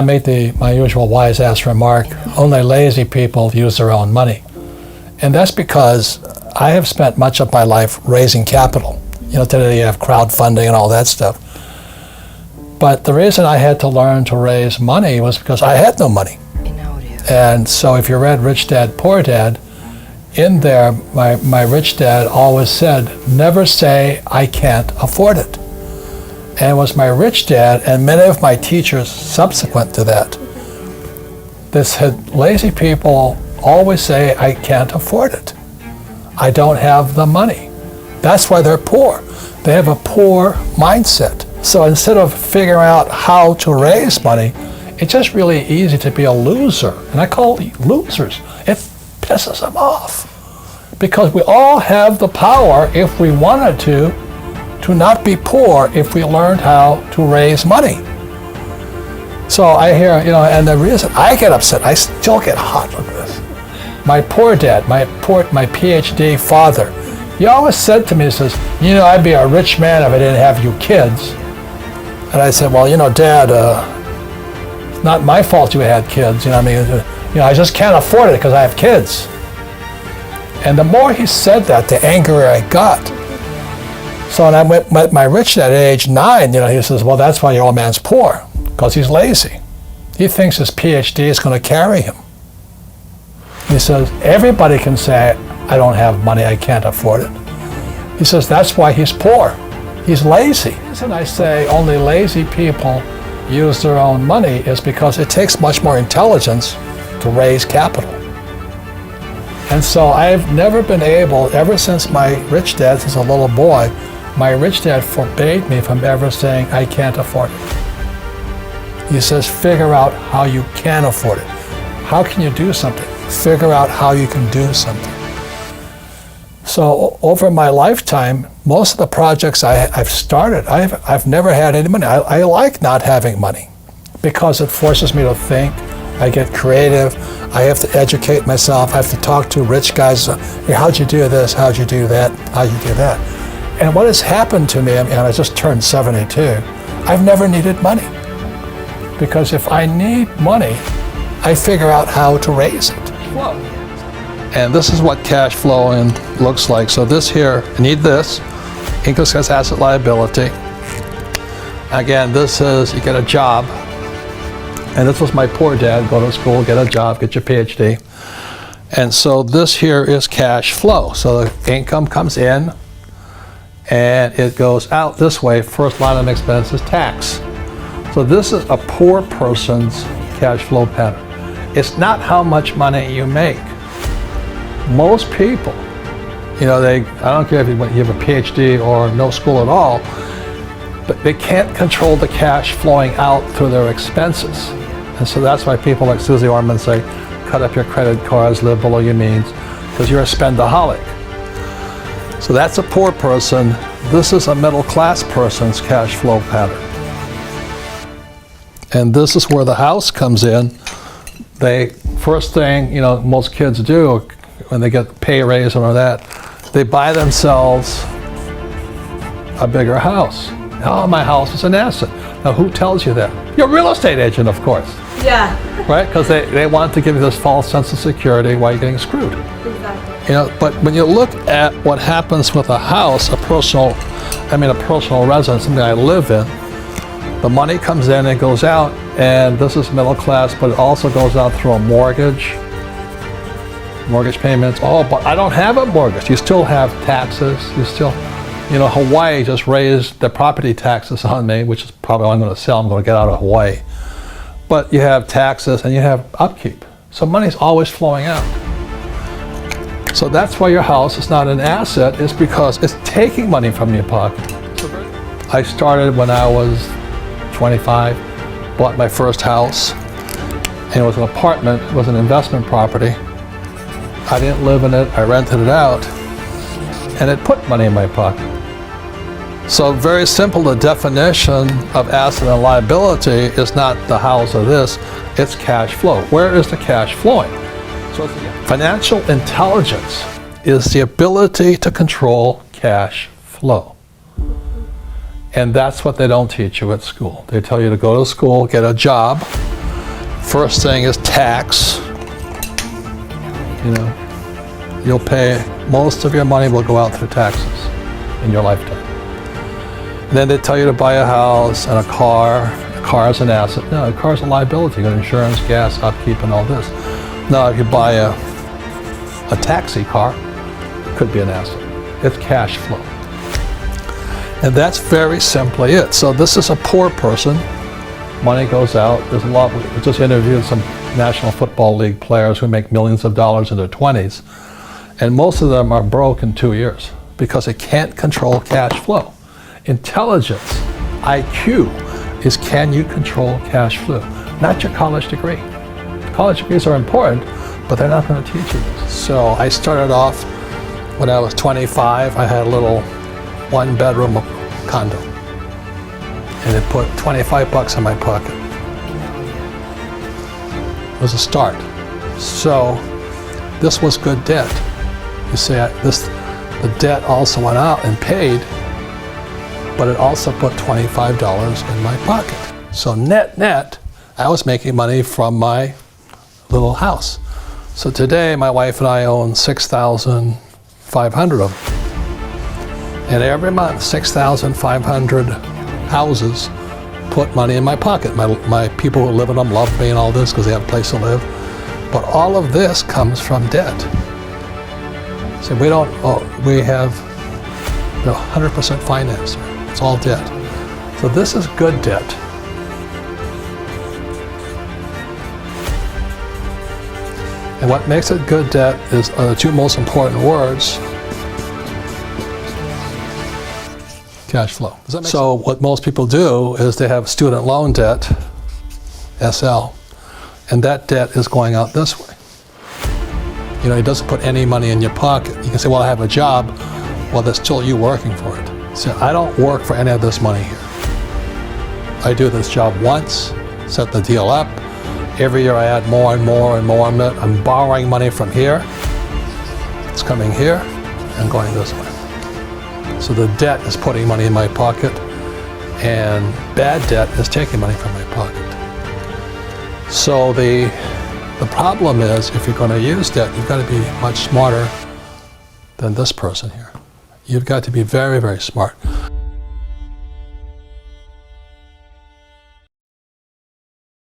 I make my usual wise-ass remark, only lazy people use their own money. And that's because I have spent much of my life raising capital. You know, today you have crowdfunding and all that stuff. But the reason I had to learn to raise money was because I had no money. And so if you read Rich Dad, Poor Dad, in there, my rich dad always said, never say, I can't afford it. And it was my rich dad and many of my teachers subsequent to that that said, lazy people always say, I can't afford it. I don't have the money. That's why they're poor. They have a poor mindset. So instead of figuring out how to raise money, it's just really easy to be a loser. And I call it losers. It pisses them off. Because we all have the power, if we wanted to not be poor if we learned how to raise money. So I hear, and the reason I get upset, I still get hot with this. My poor dad, my PhD father, he always said to me, he says, I'd be a rich man if I didn't have you kids. And I said, well, Dad, it's not my fault you had kids. I just can't afford it because I have kids. And the more he said that, the angrier I got. So when I met my rich dad at age 9, he says, well, that's why your old man's poor, because he's lazy. He thinks his PhD is going to carry him. He says, everybody can say, I don't have money, I can't afford it. He says, that's why he's poor. He's lazy. The reason I say only lazy people use their own money is because it takes much more intelligence to raise capital. And so I've never been able, ever since my rich dad, since a little boy, my rich dad forbade me from ever saying, I can't afford it. He says, figure out how you can afford it. How can you do something? Figure out how you can do something. So over my lifetime, most of the projects I've started, I've never had any money. I like not having money because it forces me to think. I get creative. I have to educate myself. I have to talk to rich guys. Hey, how'd you do this? How'd you do that? How'd you do that? And what has happened to me, and I just turned 72, I've never needed money. Because if I need money, I figure out how to raise it. Whoa. And this is what cash flowing looks like. So this here, I need this. Income tax asset liability. Again, this is, you get a job. And this was my poor dad, go to school, get a job, get your PhD. And so this here is cash flow. So the income comes in and it goes out this way. First line of expense is tax. So this is a poor person's cash flow pattern. It's not how much money you make. Most people, I don't care if you have a PhD or no school at all, but they can't control the cash flowing out through their expenses. And so that's why people like Susie Orman say, cut up your credit cards, live below your means, because you're a spendaholic. So that's a poor person. This is a middle class person's cash flow pattern. And this is where the house comes in. First thing, most kids do when they get pay raise or that, they buy themselves a bigger house. Oh, my house is an asset. Now, who tells you that? Your real estate agent, of course. Yeah. Right? Because they want to give you this false sense of security while you're getting screwed. Exactly. But when you look at what happens with a house, a personal residence, something I live in, the money comes in and goes out, and this is middle class, but it also goes out through a mortgage payments. Oh, but I don't have a mortgage. You still have taxes. You still, Hawaii just raised the property taxes on me, which is probably what I'm going to sell. I'm going to get out of Hawaii. But you have taxes and you have upkeep. So money's always flowing out. So that's why your house is not an asset, is because it's taking money from your pocket. I started when I was 25, bought my first house, and it was an apartment, it was an investment property. I didn't live in it, I rented it out, and it put money in my pocket. So very simple, the definition of asset and liability is not the house or this, it's cash flow. Where is the cash flowing? So financial intelligence is the ability to control cash flow. And that's what they don't teach you at school. They tell you to go to school, get a job, First thing is tax. You know, you'll pay, most of your money will go out through taxes in your lifetime. And then they tell you to buy a house and a car. A car is an asset. No, a car is a liability. You got insurance, gas, upkeep, and all this. Now, if you buy a taxi car, it could be an asset. It's cash flow. And that's very simply it. So this is a poor person. Money goes out. There's a lot. We just interviewed some National Football League players who make millions of dollars in their 20s. And most of them are broke in 2 years because they can't control cash flow. Intelligence, IQ, is can you control cash flow? Not your college degree. College degrees are important, but they're not going to teach you this. So I started off when I was 25. I had a little one-bedroom condo, and it put 25 bucks in my pocket. It was a start. So this was good debt. You see, the debt also went out and paid, but it also put $25 in my pocket. So net, I was making money from my little house. So today, my wife and I own 6,500 of them. And every month, 6,500 houses put money in my pocket. My people who live in them love me and all this because they have a place to live. But all of this comes from debt. So we have the 100% finance. It's all debt. So this is good debt. And what makes it good debt is the two most important words. Cash flow. So what most people do is they have student loan debt, SL, and that debt is going out this way. You know, it doesn't put any money in your pocket. You can say, well, I have a job. Well, that's still you working for it. So I don't work for any of this money here. I do this job once, set the deal up. Every year I add more and more and more. I'm borrowing money from here. It's coming here and going this way. So the debt is putting money in my pocket, and bad debt is taking money from my pocket. So the problem is, if you're going to use debt, you've got to be much smarter than this person here. You've got to be very, very smart.